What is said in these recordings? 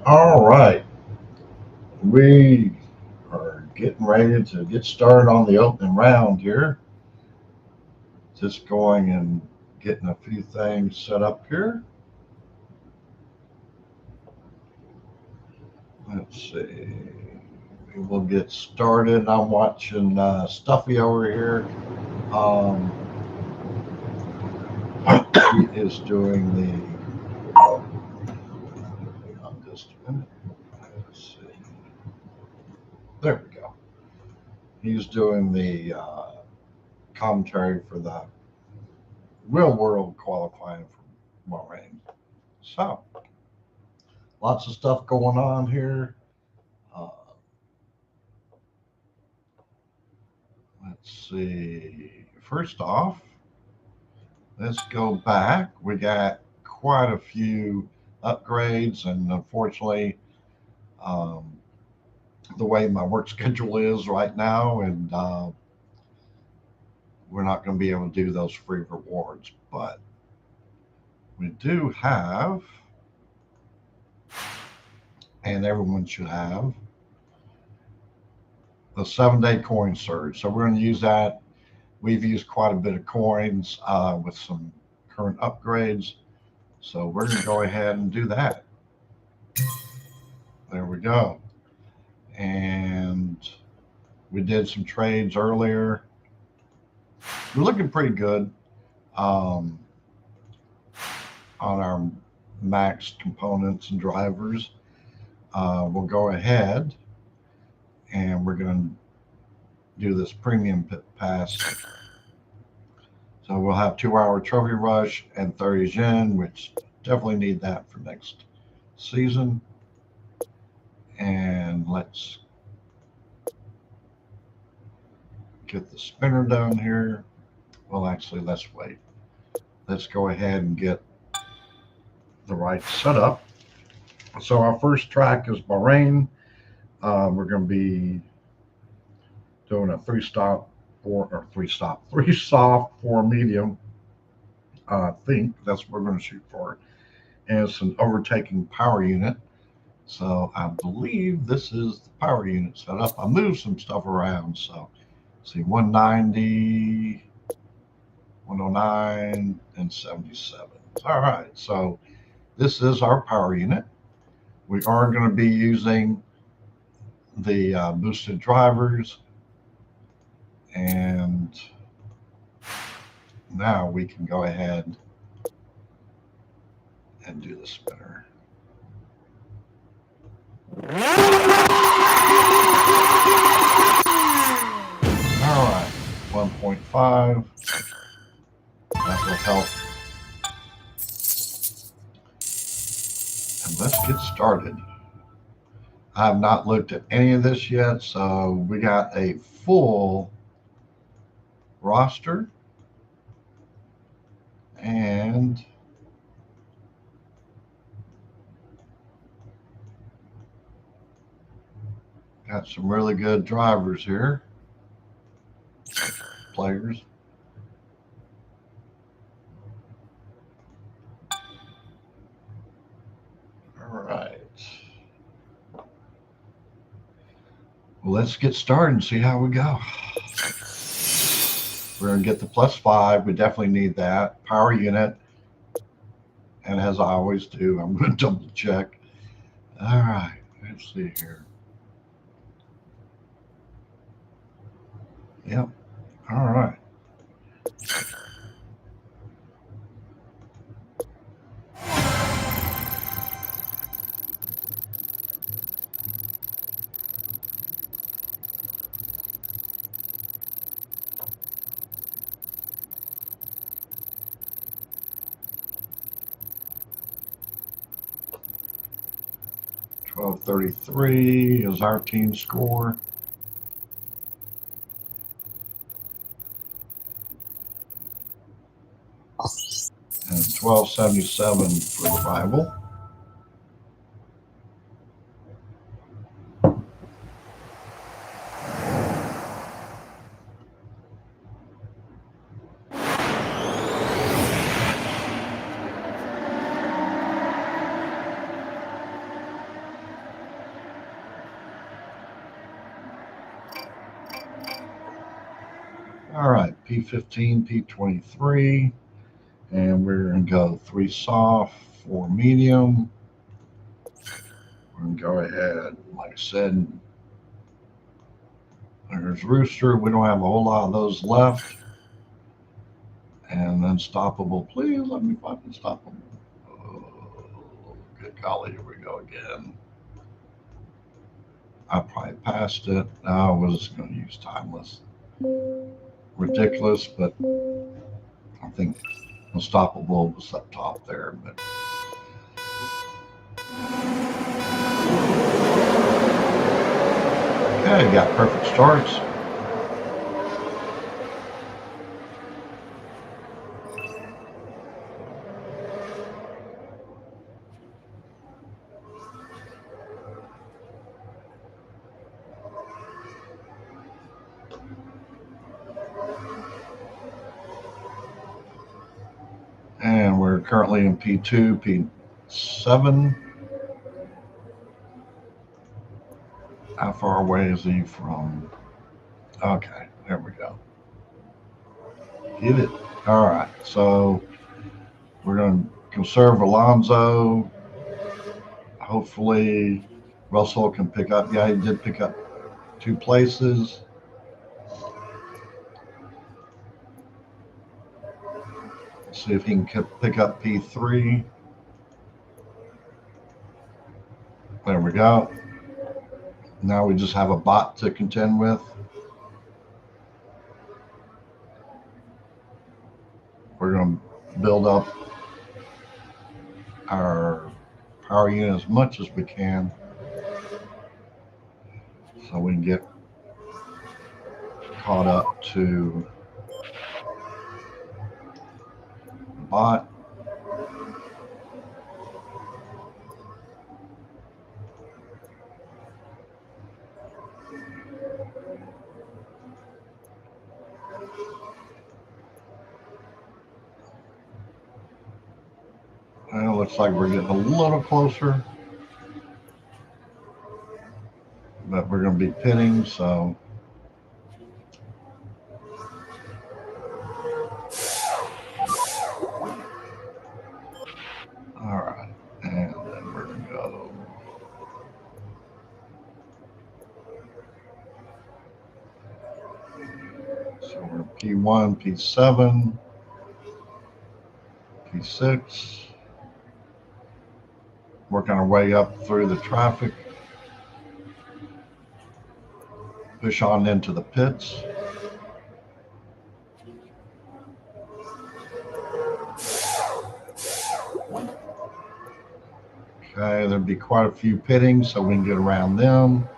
All right, we are getting ready to get started on the opening round here. Just going and getting a few things set up here. Let's see. We will get started. I'm watching Stuffy over here. Um, he is doing the. Hang on just a minute. Let's see. There we go. He's doing the commentary for the real world qualifying from Bahrain. So, lots of stuff going on here. Uh, let's see. First off, let's go back. We got quite a few upgrades, and unfortunately, um, the way my work schedule is right now, and we're not going to be able to do those free rewards. But we do have, and everyone should have, the 7-day coin surge. So we're going to use that. We've used quite a bit of coins with some current upgrades. So we're going to go ahead and do that. There we go. And we did some trades earlier. We're looking pretty good on our max components and drivers. We'll go ahead and we're going to do this premium pass. So we'll have 2-hour trophy rush and 30 gen, which definitely need that for next season. And let's get the spinner down here. Well, actually, let's wait. Let's go ahead and get the right setup. So our first track is Bahrain. We're going to be doing a three soft, four medium. I think that's what we're going to shoot for. And it's an overtaking power unit. So I believe this is the power unit setup. I moved some stuff around. So see, 190, 109, and 77. All right. So this is our power unit. We are going to be using the boosted drivers. And now we can go ahead and do the spinner. All right, 1.5. That will help. And let's get started. I have not looked at any of this yet, so we got a full roster. And got some really good drivers here, players. All right. Well, let's get started and see how we go. We're going to get the +5. We definitely need that. Power unit. And as I always do, I'm going to double check. All right. Let's see here. Yep. All right. $12.33 is our team score. And $12.77 for the rival. All right, P15, P23, and we're going to go 3 soft, 4 medium. We're going to go ahead, like I said, there's Rooster. We don't have a whole lot of those left. And Unstoppable, please let me find Unstoppable. Oh, good golly, here we go again. I probably passed it. I was going to use Timeless. Ridiculous, but I think Unstoppable was up top there. But okay, got perfect starts. And we're currently in P2, P7. How far away is he from? Okay, there we go. Get it. All right, so we're going to conserve Alonso. Hopefully, Russell can pick up. Yeah, he did pick up 2 places. Let's see if he can pick up P3. There we go. Now we just have a bot to contend with. We're going to build up our power unit as much as we can so we can get caught up to the bot. Well, looks like we're getting a little closer, but we're going to be pitting, so all right, and then we're going to go. So we're P1, P7, P6. Working our way up through the traffic. Push on into the pits. Okay, there'd be quite a few pitting, so we can get around them.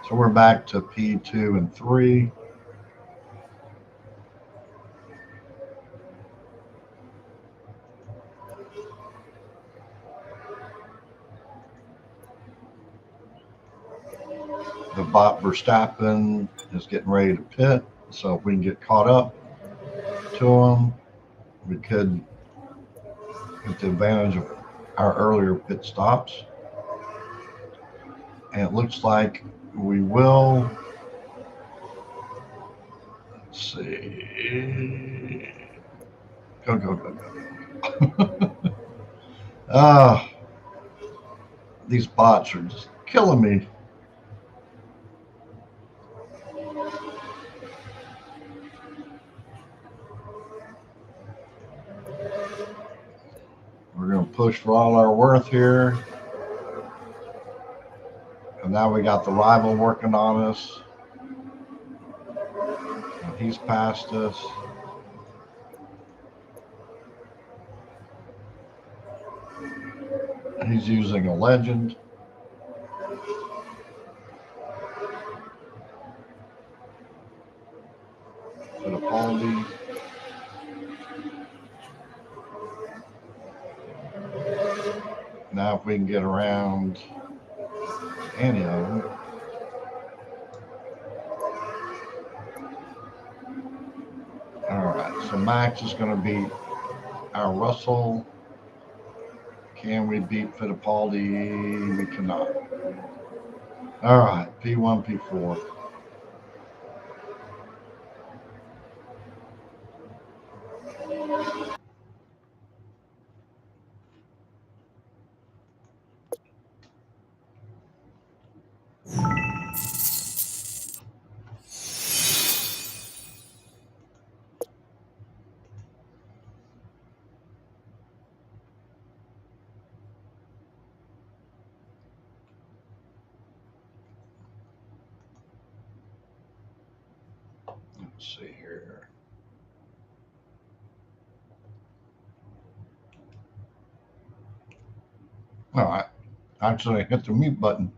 So we're back to P2 and 3. The bot Verstappen is getting ready to pit, so if we can get caught up to him, we could get the advantage of our earlier pit stops. And it looks like we will. Let's see. Go, go, go, go. These bots are just killing me. We're going to push for all our worth here. And now we got the rival working on us. And he's passed us. He's using a legend. Fittipaldi. Now if we can get around any of them. All right, so Max is going to beat our Russell. Can we beat Fittipaldi? We cannot. All right, P1, P4. Let's see here. No, I actually hit the mute button.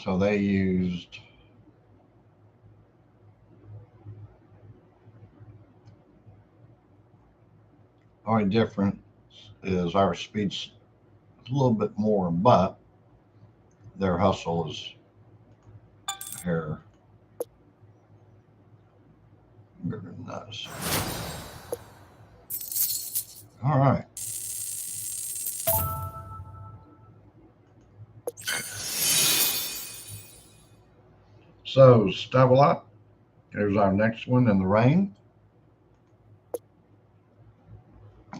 So they used only difference is our speed's a little bit more, but their hustle is here bigger than us. All right. So stubble up. Here's our next one in the rain.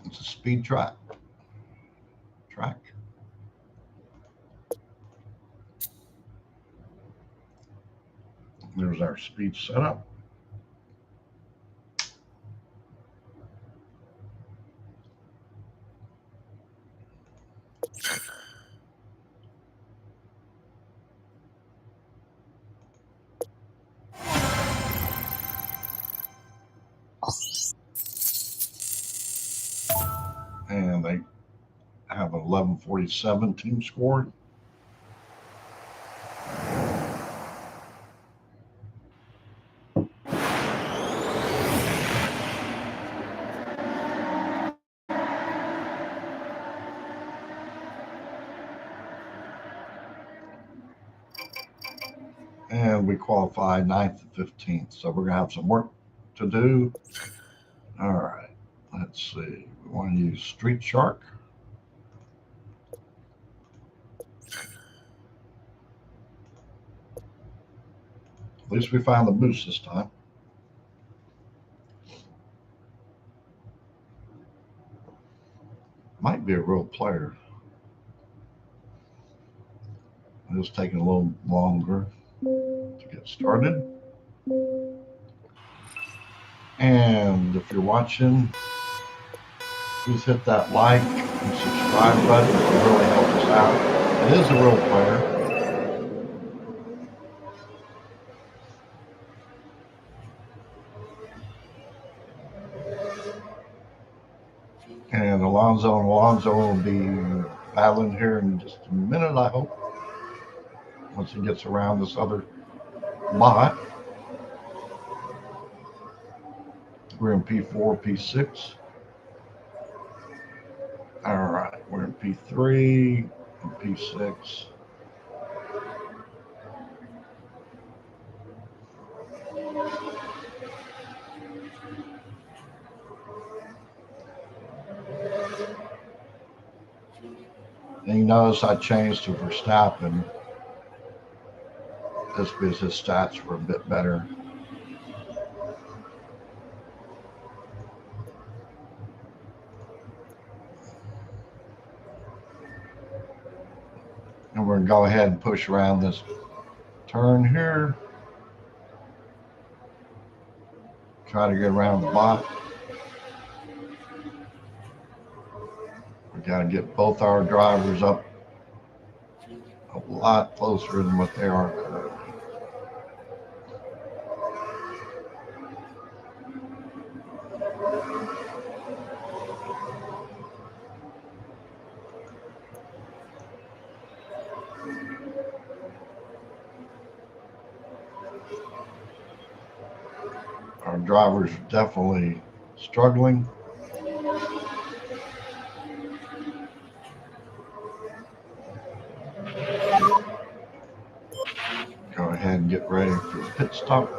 It's a speed track. There's our speed setup. And they have an 1147 team score. And we qualified 9th and 15th. So we're going to have some work to do. All right. Let's see. We want to use Street Shark. At least we found the boost this time. Might be a real player. It's taking a little longer to get started. And if you're watching, please hit that like and subscribe button. It really helps us out. It is a real player. And Alonso will be battling here in just a minute, I hope, once he gets around this other bot. We're in P4, P6. All right, we're in P3 and P6. And you notice I changed to Verstappen just because his stats were a bit better. And we're going to go ahead and push around this turn here. Try to get around the bot. We got to get both our drivers up a lot closer than what they are currently. Our drivers are definitely struggling. Go ahead and get ready for the pit stop.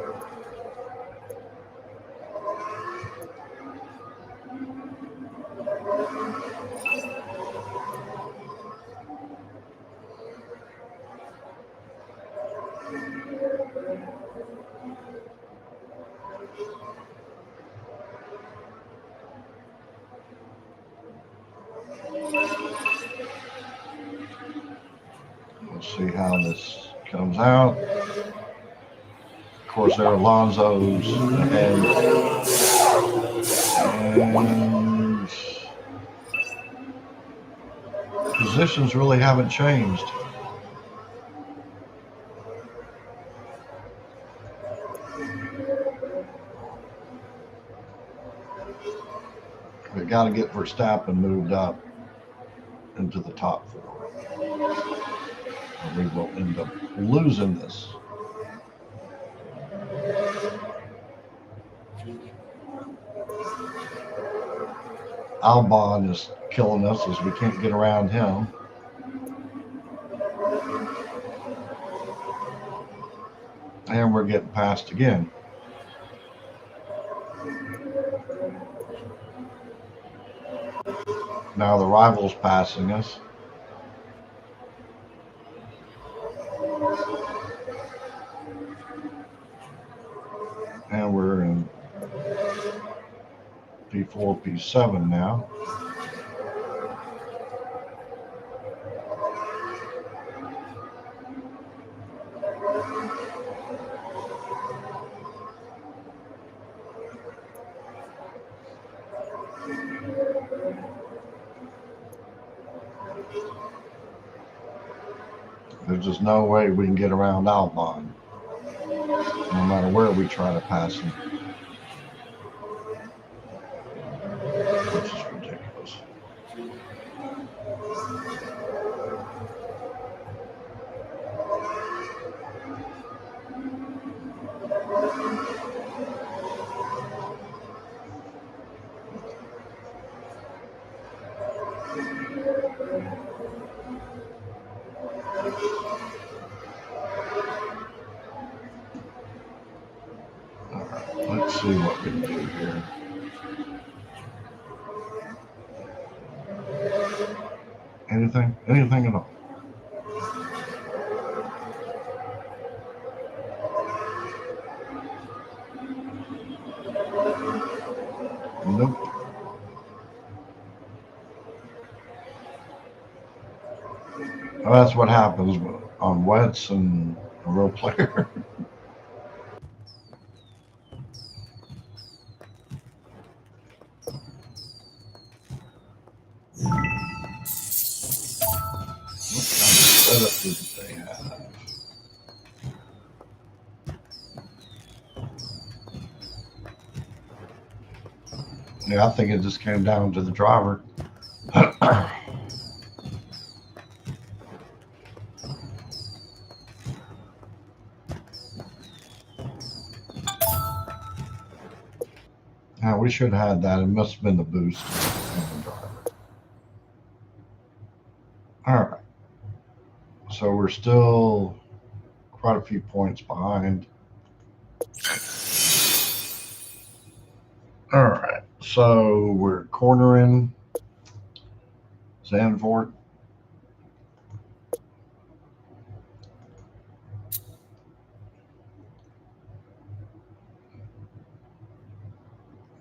We'll see how this comes out. Of course, there are Alonso's ahead. And Positions really haven't changed. We got to get Verstappen moved up into the top four, or we will end up losing this. Albon is killing us as we can't get around him. And we're getting passed again. Now the rival's passing us. And we're in P4, P7 now. There's just no way we can get around Albon, no matter where we try to pass him, which is ridiculous. All right, let's see what we can do here. Anything at all. Nope. Well, that's what happens on wets and a real player. What kind of setup did they have? Yeah, I think it just came down to the driver. Now, we should have had that. It must have been the boost of the driver. All right. So we're still quite a few points behind. All right. So we're cornering Zandvoort.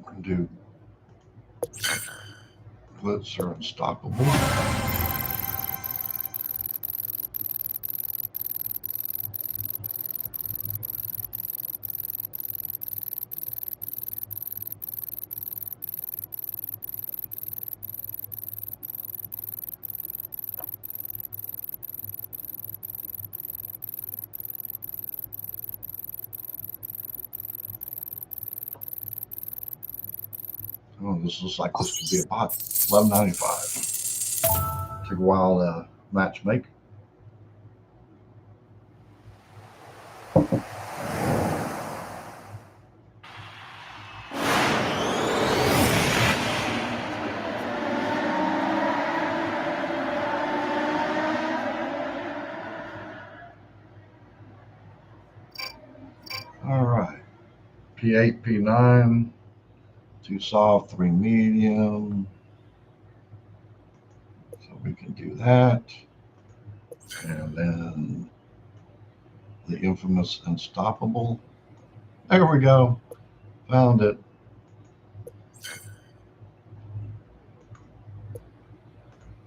We're going to do glitz are unstoppable. Oh, this looks like this could be a bot. $11.95. Took a while to match make. All right. P8, P9. 2 soft, 3 medium. So we can do that. And then the infamous unstoppable. There we go. Found it.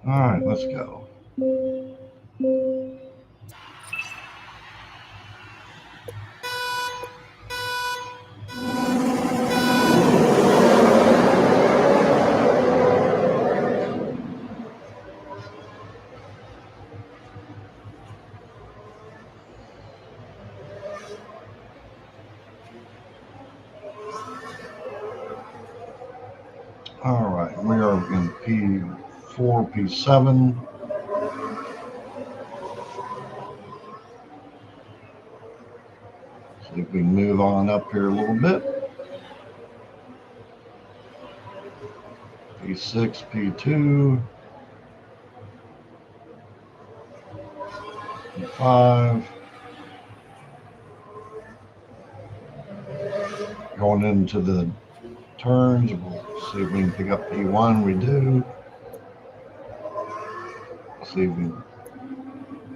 All right, let's go. are in P4, P7. See if we can move on up here a little bit. P6, P2, P5. Going into the turns, we'll see if we can pick up P1. We do. See if we can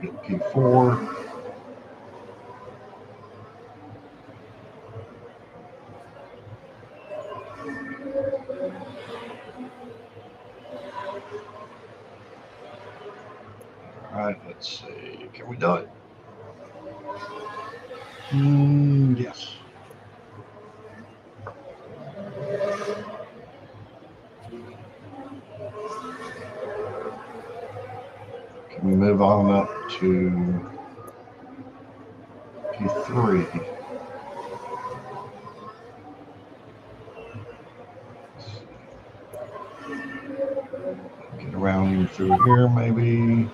get P4. All right, let's see. Can we do it? Yes. Can we move on up to P3? Get around him through here, maybe.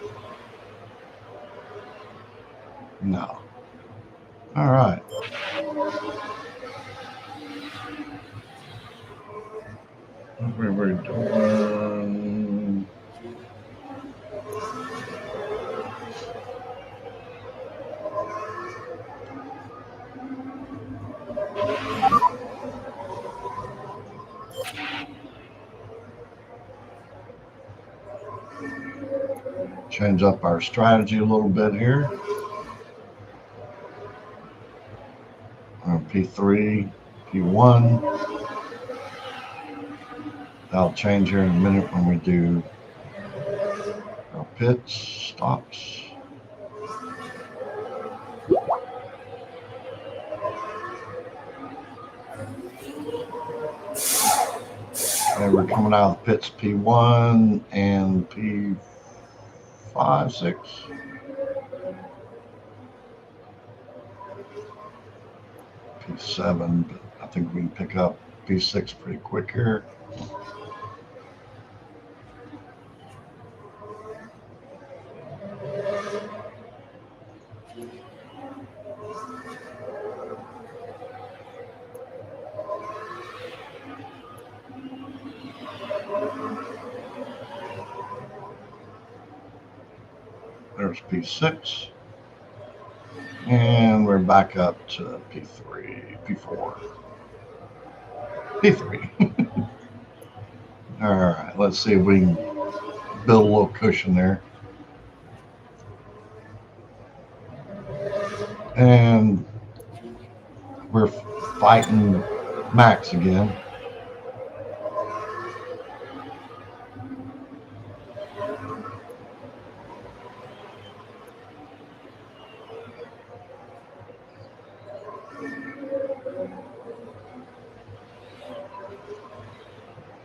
No. All right. What we're doing. Change up our strategy a little bit here. P3, P1. That'll change here in a minute when we do our pits, stops. And we're coming out of the pits P1 and P5, 6. P7, but I think we can pick up P6 pretty quick here. There's P6. And we're back up to P3, P4, P3. All right, let's see if we can build a little cushion there. And we're fighting Max again.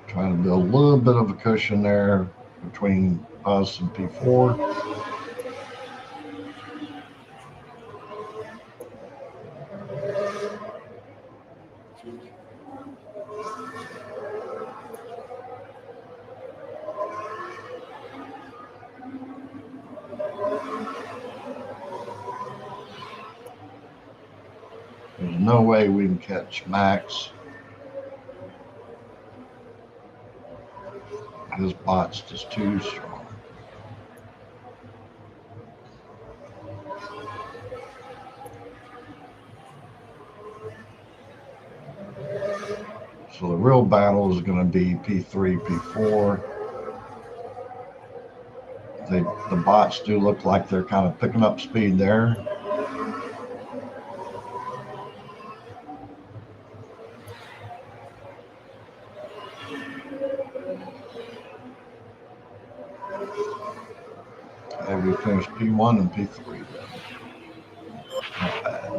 Trying to build a little bit of a cushion there between us and P4. There's no way we can catch Max. His bot's just too strong. So the real battle is going to be P3, P4. The bots do look like they're kind of picking up speed there. And we finished P1 and P3 then. Not bad.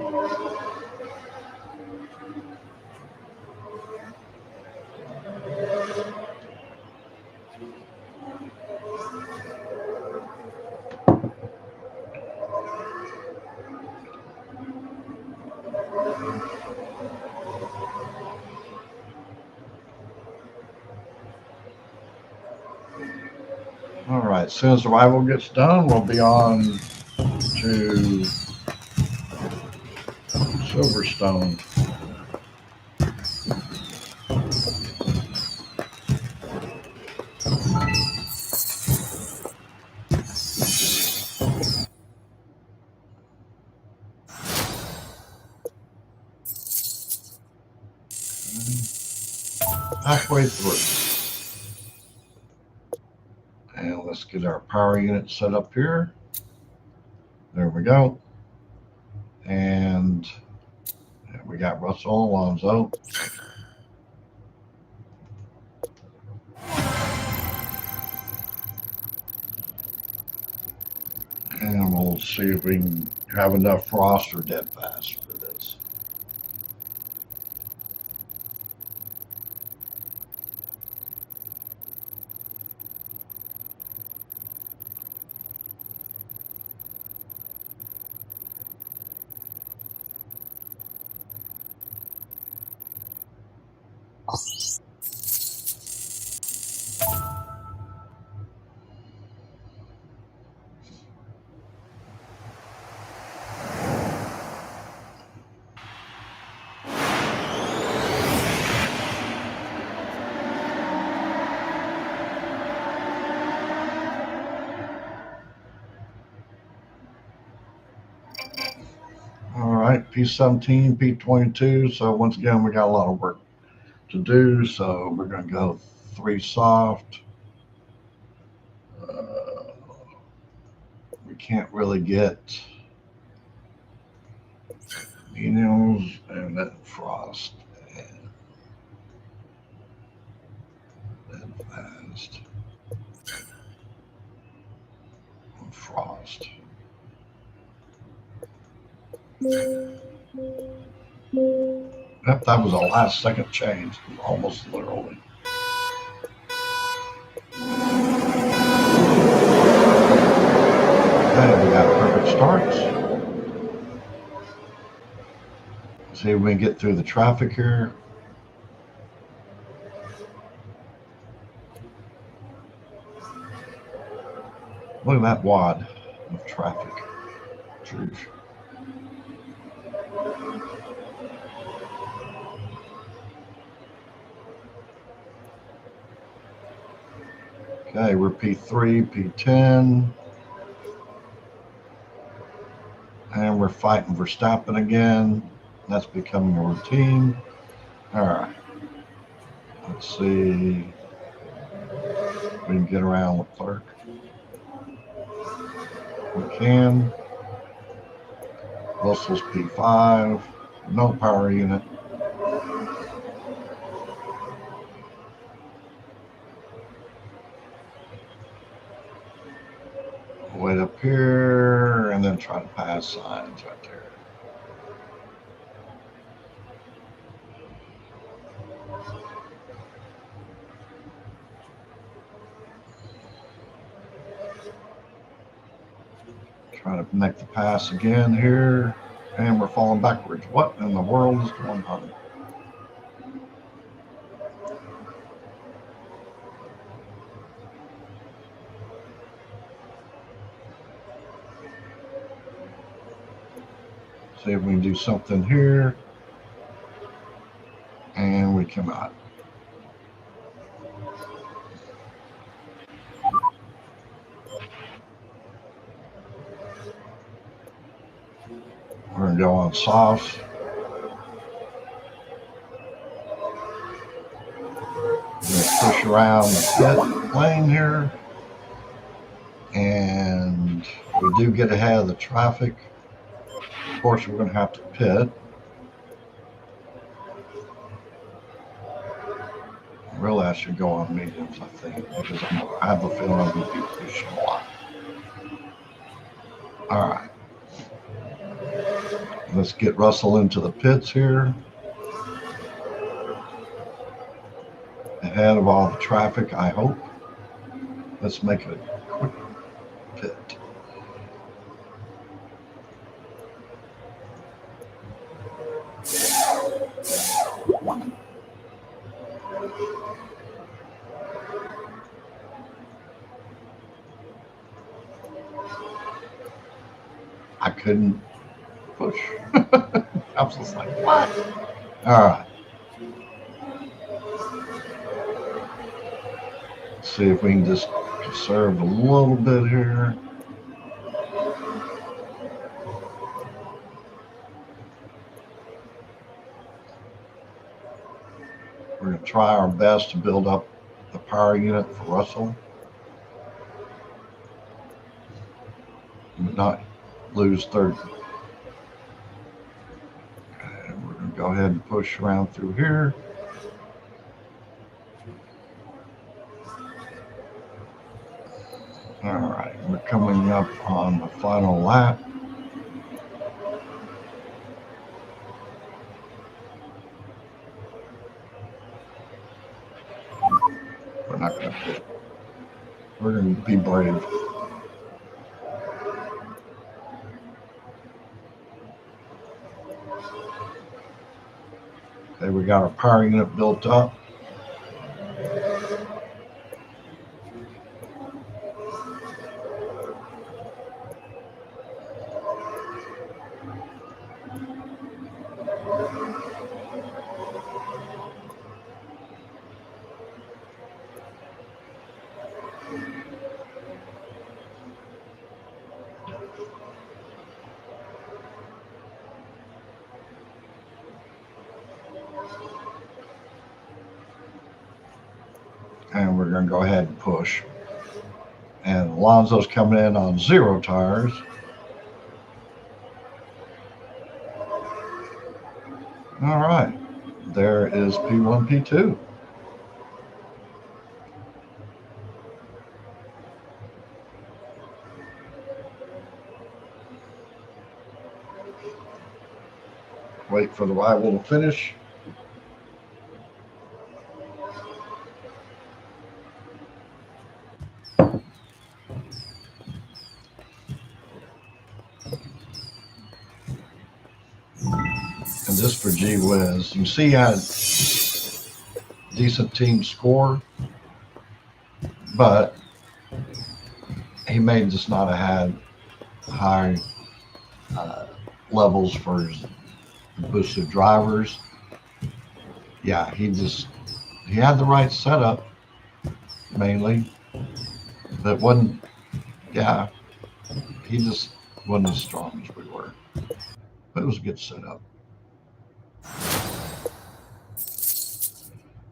as soon as the rival gets done, we'll be on to Silverstone. Halfway through. And let's get our power unit set up here. There we go. And we got Russell Alonso. And we'll see if we can have enough frost or dead fast for this. All right, P17, P22. So once again, we got a lot of work to do. So we're going to go 3 soft. We can't really get mediums and then frost and fast and frost. Yep, that was a last second change, almost literally. Okay, we got perfect starts. See if we can get through the traffic here. Look at that wad of traffic. Jeez. Okay, we're P3, P10. And we're fighting Verstappen again. That's becoming a routine. All right. Let's see if we can get around Leclerc. We can. Russell's P5. No power unit. Wait up here and then try to pass signs right there. Try to make the pass again here, and we're falling backwards. What in the world is going on? See if we can do something here, and we cannot. We're going to go on soft. We're going to push around the pit lane here. And we do get ahead of the traffic. Of course, we're going to have to pit. Really, I should go on mediums, I think, because I have a feeling I'm going to be pushing a lot. All right. Let's get Russell into the pits here. Ahead of all the traffic, I hope. Let's make a quick pit. I couldn't push. I was just like, what? All right. Let's see if we can just conserve a little bit here. We're going to try our best to build up the power unit for Russell, but not lose 30. And we're going to go ahead and push around through here. All right, we're coming up on the final lap. We're not going to pit. We're going to be brave. Okay, we got our power unit built up. And we're going to go ahead and push. And Alonso's coming in on 0 tires. All right, there is P1, P2. Wait for the rival to finish. And just for gee whiz, you see how decent team score, but he may just not have had high levels for his boosted drivers. Yeah, he had the right setup mainly, but wasn't. Yeah, he just wasn't as strong as we were, but it was a good setup.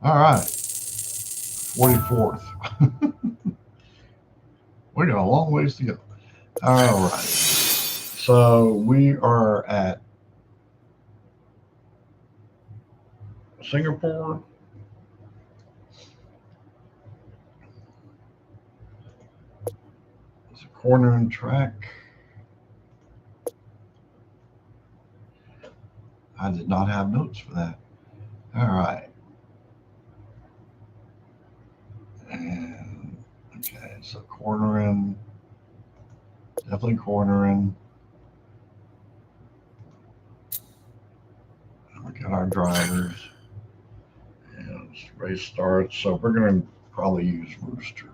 All right, 44th. We got a long ways to go. All right, so we are at Singapore. It's a cornering track. I did not have notes for that. All right. And okay, so cornering, definitely cornering. We got our drivers. And race starts. So we're going to probably use Rooster.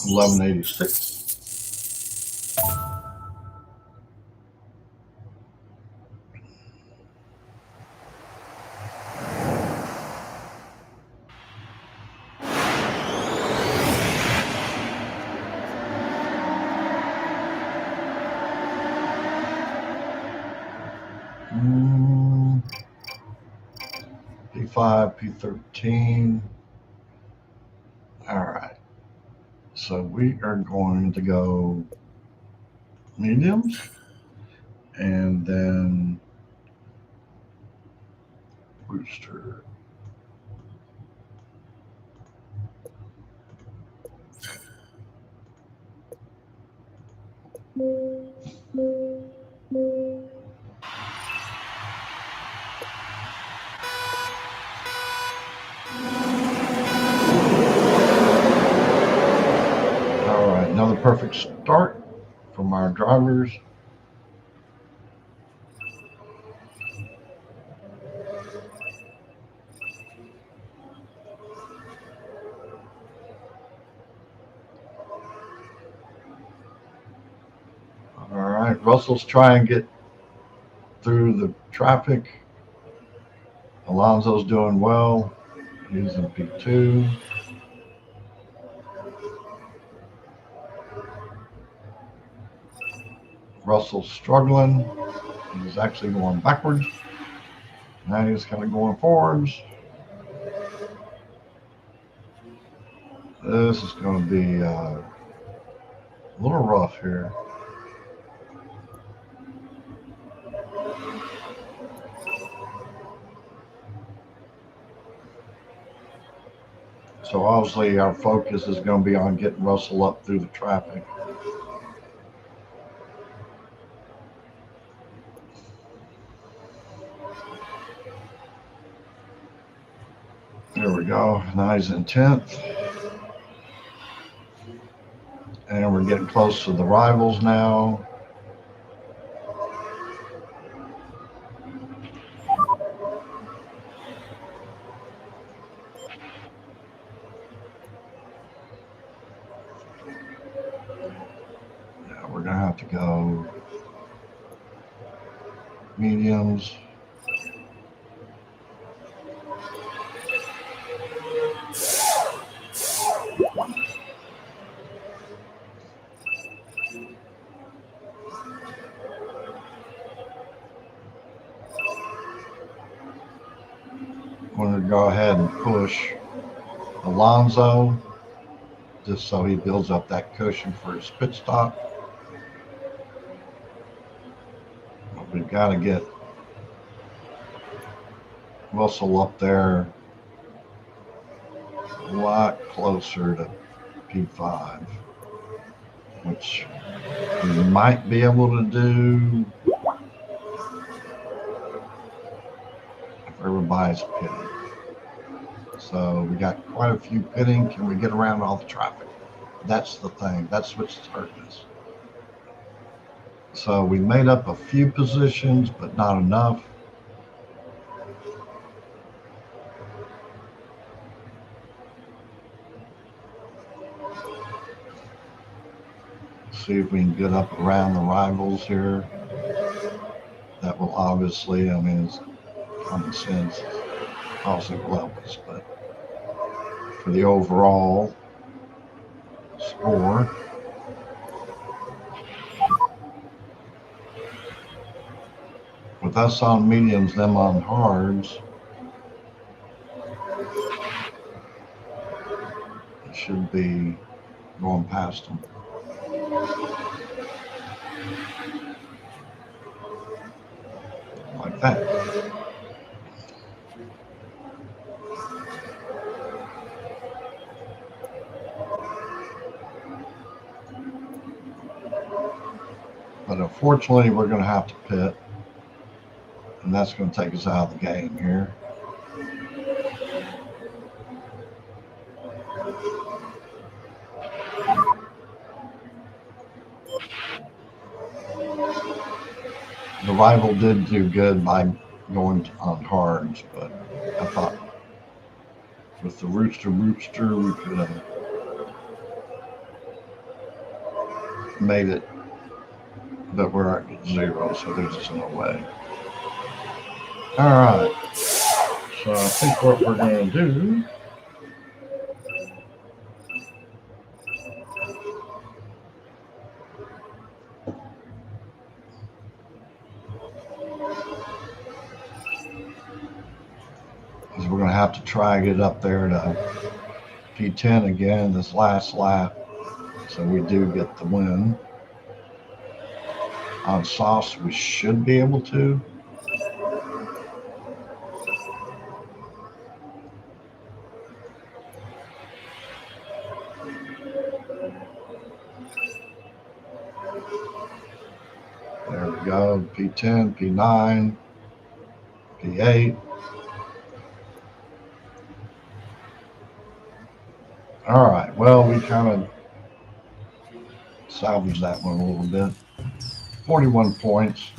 $11.86. P5, P13. All right. So we are going to go mediums and then Rooster. perfect start from our drivers. All right, Russell's trying to get through the traffic. Alonso's doing well. He's in P2. Russell's struggling. He's actually going backwards. Now he's kind of going forwards. This is going to be a little rough here. So obviously our focus is going to be on getting Russell up through the traffic. There we go. Now he's in 10th. And we're getting close to the rivals now. Yeah, we're going to have to go mediums. I'm going to go ahead and push Alonso just so he builds up that cushion for his pit stop. But we've got to get Russell up there a lot closer to P5, which we might be able to do if everybody's pitting. So we got quite a few pitting. Can we get around all the traffic? That's the thing. That's what's hurting us. So we made up a few positions, but not enough. See if we can get up around the rivals here. That will obviously, I mean, it's common sense, obviously will help us, but for the overall score, with us on mediums, them on hards, it should be going past them. Like that. But unfortunately, we're going to have to pit, and that's going to take us out of the game here. The rival did do good by going on hards, but I thought with the Rooster, we could have made it, but we're at 0, so there's just no way. All right, so I think what we're going to do is we're going to have to try and get up there to P10 again this last lap, so we do get the win. On Sauce, we should be able to. There we go, P10, P9, P8. All right, well, we kind of salvage that one a little bit. 41 points.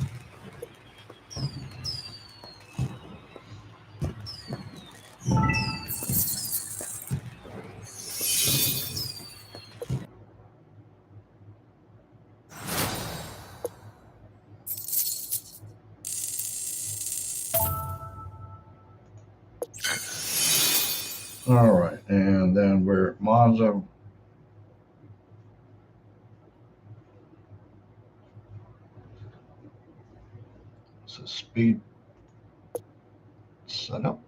All right, and then we're at Monza. It's a speed setup.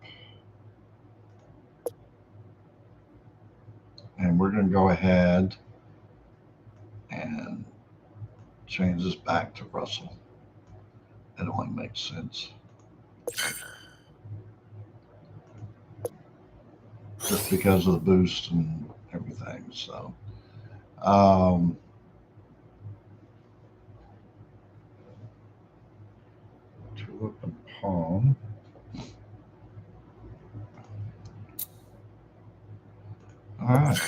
And we're going to go ahead and change this back to Russell. That only makes sense. Just because of the boost and everything. So, tulip and palm. All right.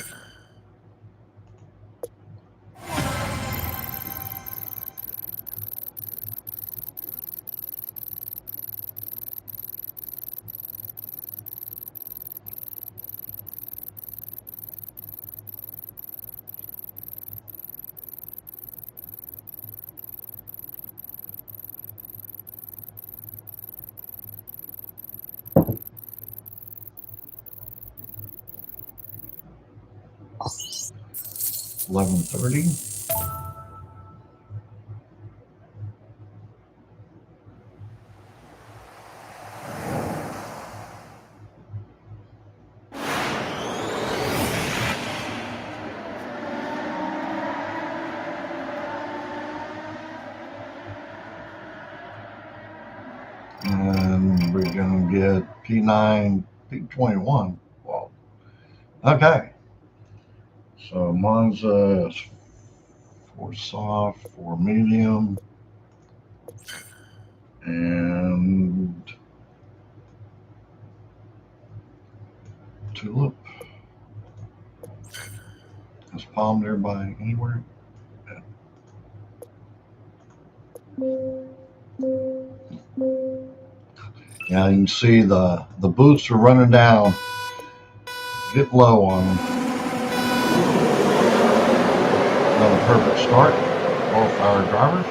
$11.30. And we're going to get P9, P21. Well, okay. So Monza is 4 soft, 4 medium, and tulip. Is palm there by anywhere? Yeah, you can see the boots are running down. Get low on them. Another perfect start. Both our drivers.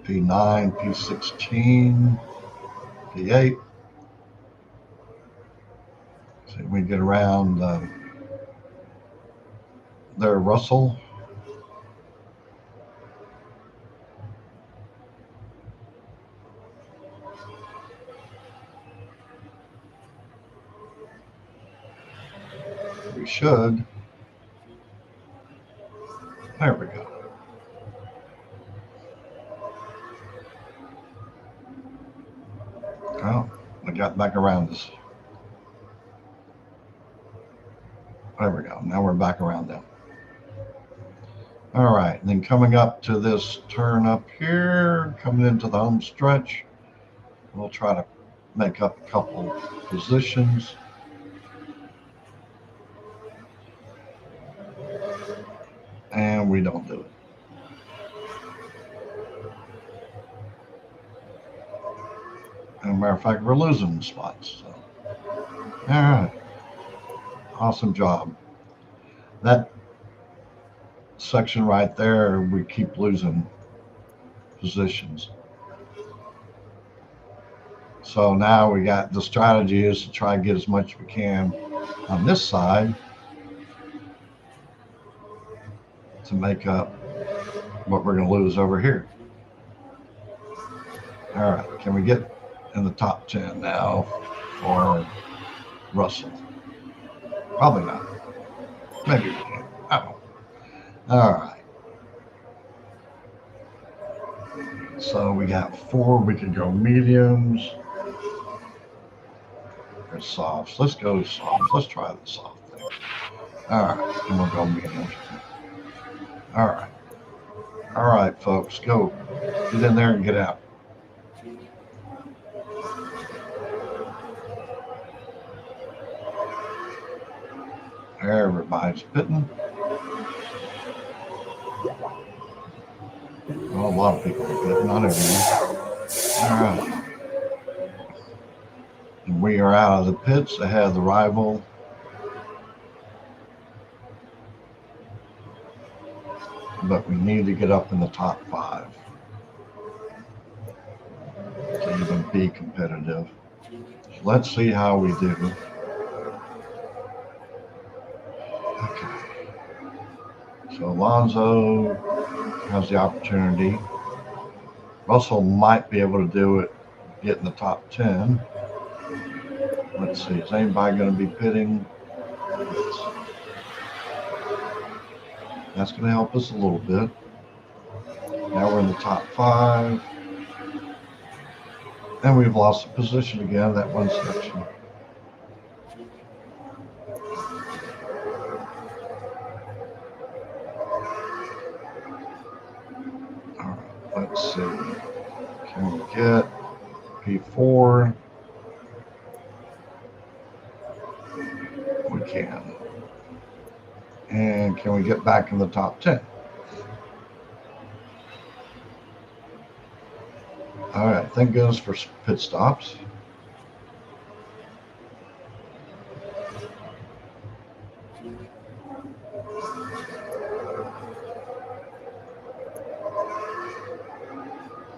P9, P16, P8. See if we get around there, Russell. We should. There we go. Oh, we got back around us. There we go. Now we're back around them. All right. And then coming up to this turn up here, coming into the home stretch, we'll try to make up a couple positions. And we don't do it. As a matter of fact, we're losing spots. So. All right. Awesome job. That section right there, we keep losing positions. So now we got the strategy is to try and get as much as we can on this side to make up what we're going to lose over here. All right, can we get in the top 10 now for Russell? Probably not. Maybe we can. I don't know. All right. So we got 4. We can go mediums or softs. Let's go softs. Let's try the soft thing. All right, and we'll go mediums. All right. All right, folks, go. Get in there and get out. Everybody's pitting. Well, a lot of people are pitting, not everyone. All right. And we are out of the pits ahead of the rival. But we need to get up in the top 5 to even be competitive. So let's see how we do. Okay. So Alonso has the opportunity. Russell might be able to do it, get in the top 10. Let's see, is anybody going to be pitting? That's going to help us a little bit. Now we're in the top 5. And we've lost a position again, that one section. All right, let's see. Can we get P4? We can. And can we get back in the top 10? All right, thank goodness for pit stops.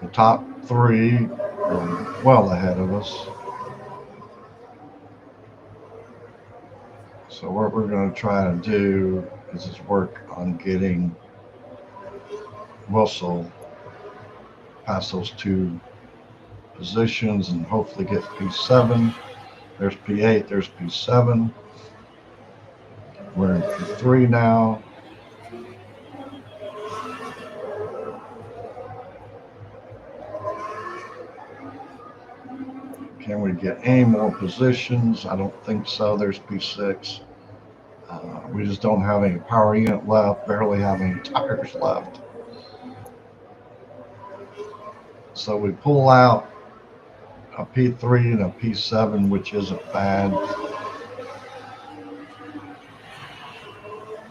The top 3 are well ahead of us. So what we're going to try to do is just work on getting Russell past those 2 positions and hopefully get P7. There's P8, there's P7. We're in P3 now. Can we get any more positions? I don't think so. There's P6. We just don't have any power unit left, barely have any tires left. So we pull out a P3 and a P7, which isn't bad,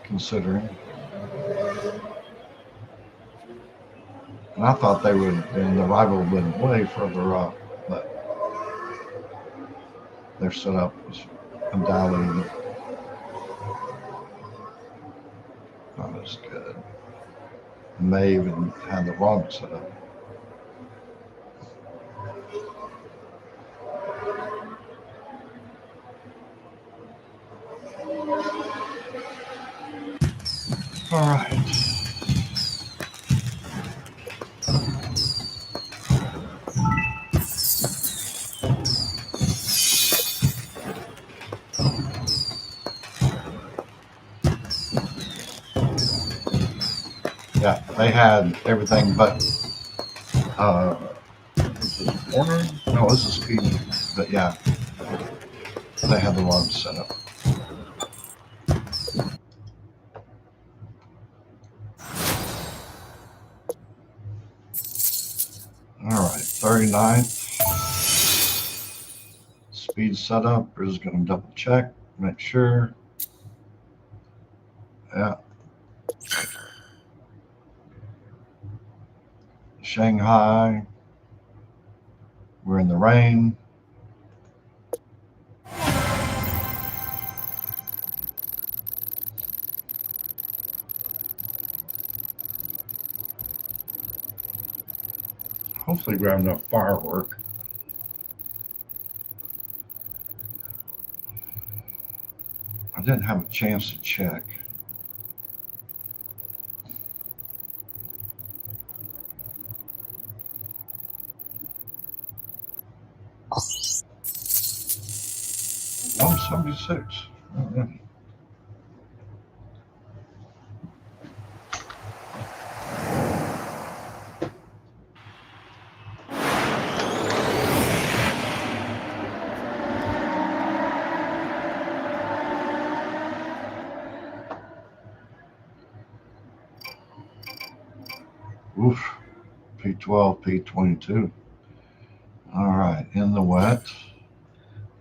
considering. And I thought they would, and the rival would have been way further up, but their setup was undoubtedly not as good. May even had the wrong setup. All right. Yeah, they had everything but this is corner? No, this is speed. But yeah, they had the wrong setup. All right, 39th. Speed setup. We're just going to double check, make sure. Yeah. Shanghai. We're in the rain. Hopefully we have enough firework. I didn't have a chance to check. Oh, 76. Alright. P12, P22. All right, in the wet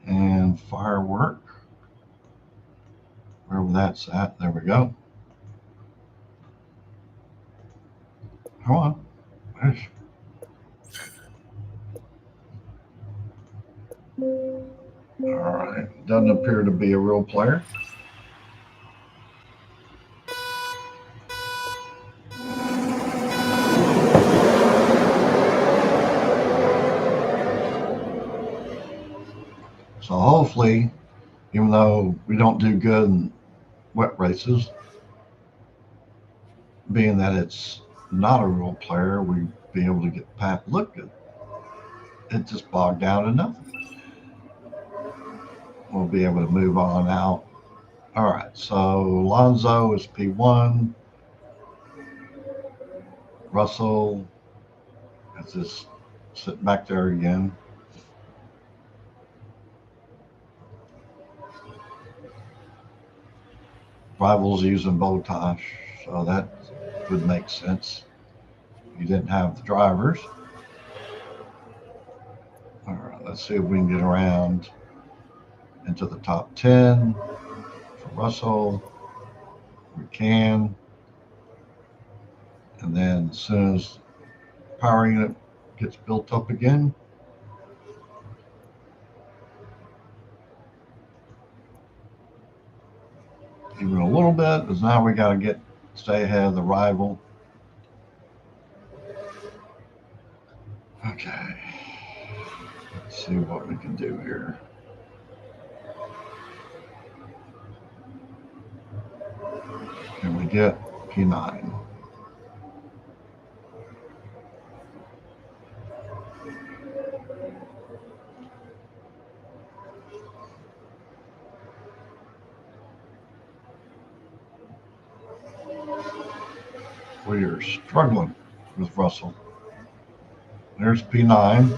and firework. Wherever that's at, there we go. Come on. All right, doesn't appear to be a real player. So hopefully, even though we don't do good in wet races, being that it's not a real player, we be able to get past. Look, it just bogged down to nothing. We'll be able to move on out. All right, so Alonso is P1. Russell is just sitting back there again. Rivals using Botosh, so that would make sense. You didn't have the drivers. All right, let's see if we can get around into the top 10 for Russell. We can. And then as soon as power unit gets built up again, even a little bit, because now we got to stay ahead of the rival. Okay, let's see what we can do here. Can we get P9? We are struggling with Russell. There's P9.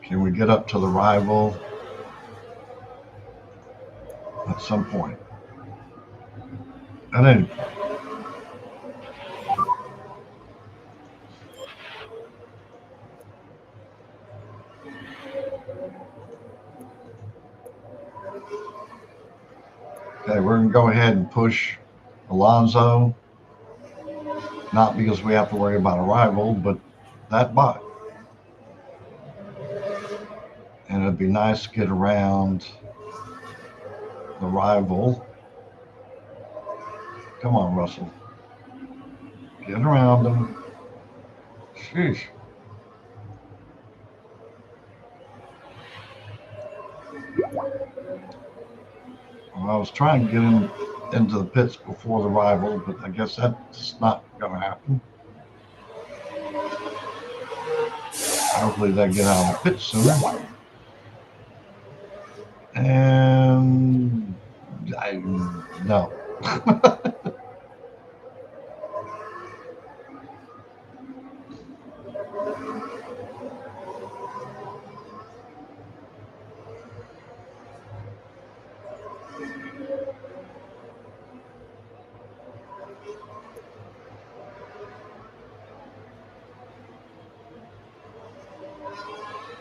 Can we get up to the rival at some point? At any point. Okay, we're going to go ahead and push Alonso. Not because we have to worry about a rival, but that bot. And it'd be nice to get around the rival. Come on, Russell. Get around them. Sheesh. Well, I was trying to get him into the pits before the rival, but I guess that's not going to happen. Hopefully they get out of the pits sooner. And no.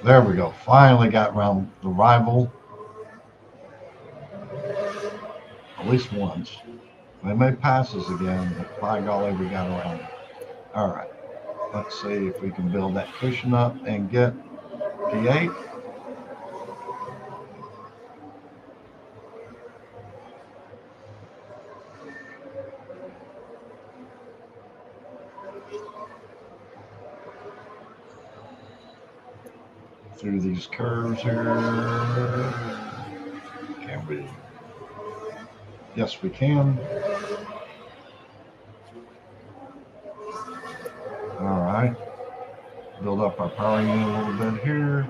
There we go. Finally got around the rival. At least once. They may pass us again, but by golly, we got around it. All right. Let's see if we can build that cushion up and get P8. Through these curves here. Can we? Yes, we can. All right. Build up our power unit a little bit here.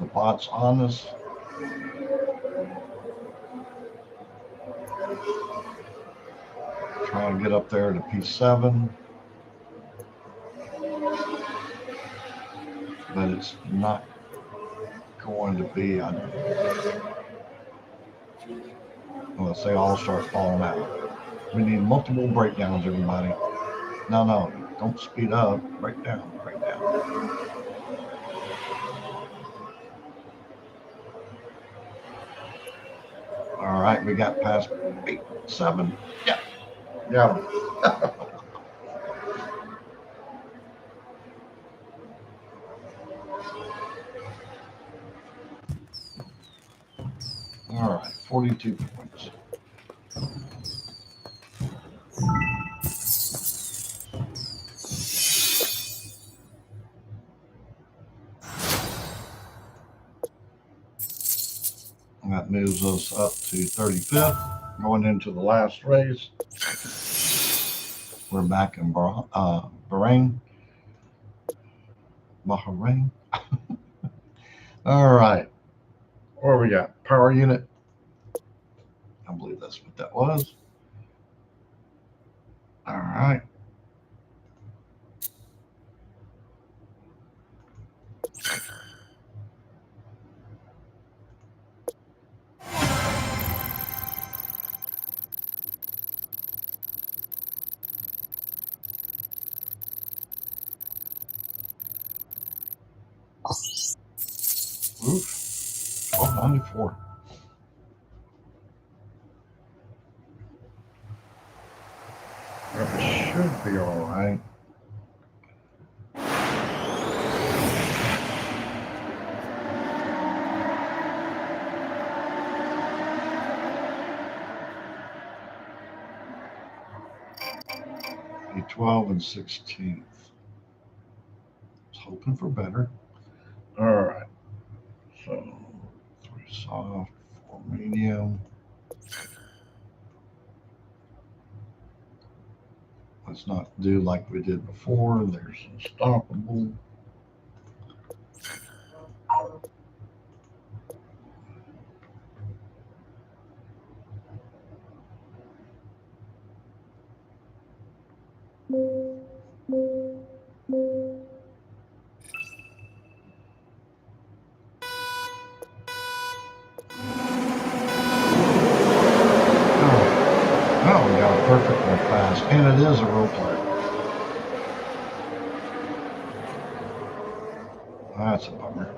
The bot's on us. Trying to get up there to P7. But it's not going to be. unless they all start falling out. We need multiple breakdowns, everybody. No, don't speed up. Break down, break down. All right, we got past 8, 7. Yeah, yeah. All right, 42 points. And that moves us up to 35th. Going into the last race. We're back in Bahrain. Bahrain. All right. Where we got? Power unit. I believe that's what that was. All right. Oof. 1294. That should be all right. A 12 and 16th. Was hoping for better. All right. So 3 soft, 4 medium. Let's not do like we did before. There's unstoppable. Oh, we got a perfect one fast, and it is a real player. That's a bummer.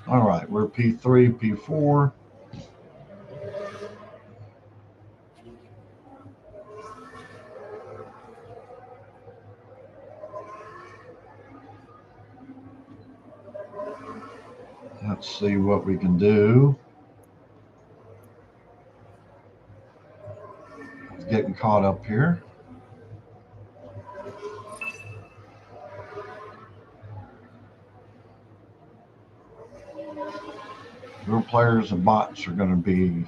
All right, we're P3, P4. Let's see what we can do. Getting caught up here. Real players and bots are going to be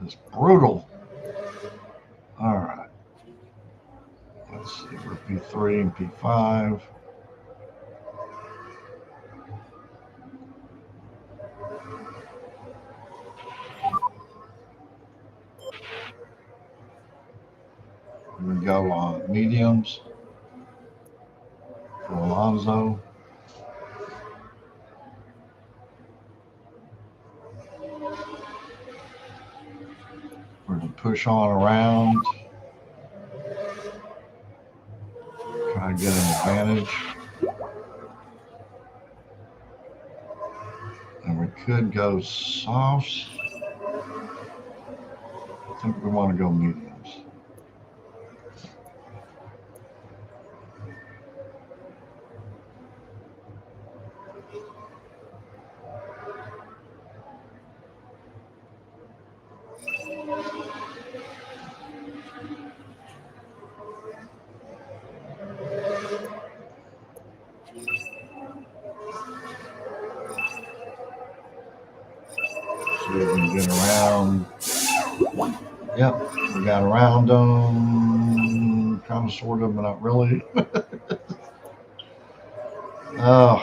just brutal. All right. Let's see, we're P3 and P5. We go on mediums for Alonso. We're going to push on around. Try to get an advantage. And we could go softs. I think we want to go mediums. See if we can get around. Yep, we got around them, kind of, sort of, but not really. Oh,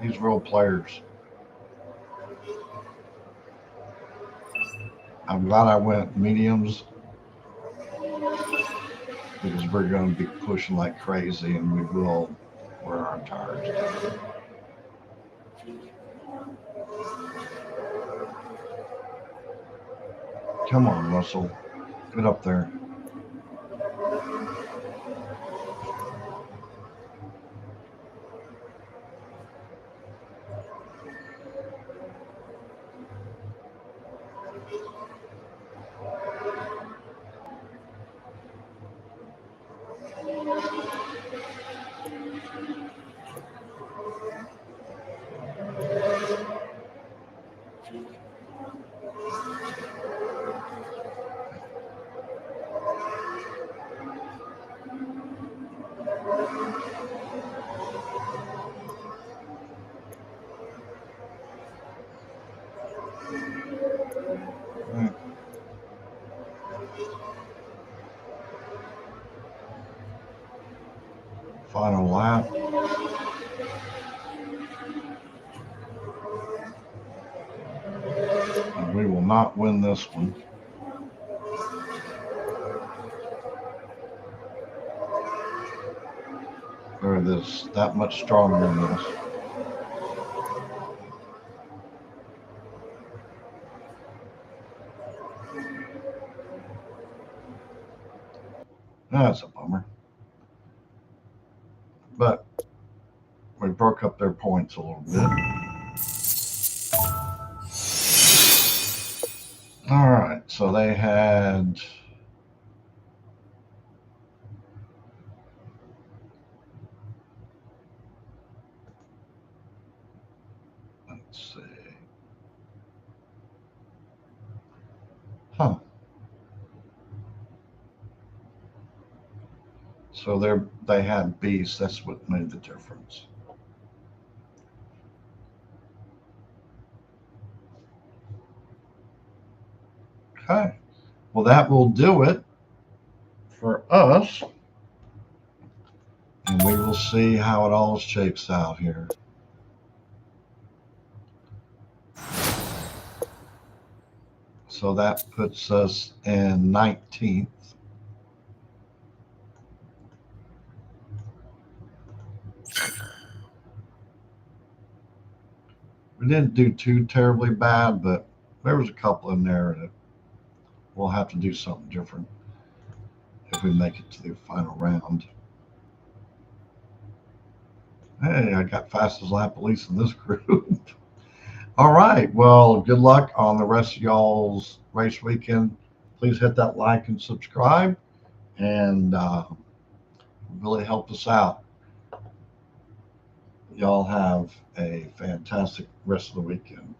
these real players. I'm glad I went mediums because we're going to be pushing like crazy and we will wear our tires down. Come on, Russell. Get up there. Right. Final lap. And we will not win this one. Or this that much stronger than this. That's a bummer. But we broke up their points a little bit. All right, so they had let's see. Huh. So they had Bs. That's what made the difference. Okay. Well, that will do it for us. And we will see how it all shakes out here. So that puts us in 19th. We didn't do too terribly bad, but there was a couple in there that we'll have to do something different if we make it to the final round. Hey, I got fastest lap at least in this group. All right. Well, good luck on the rest of y'all's race weekend. Please hit that like and subscribe, and really help us out. Y'all have a fantastic rest of the weekend.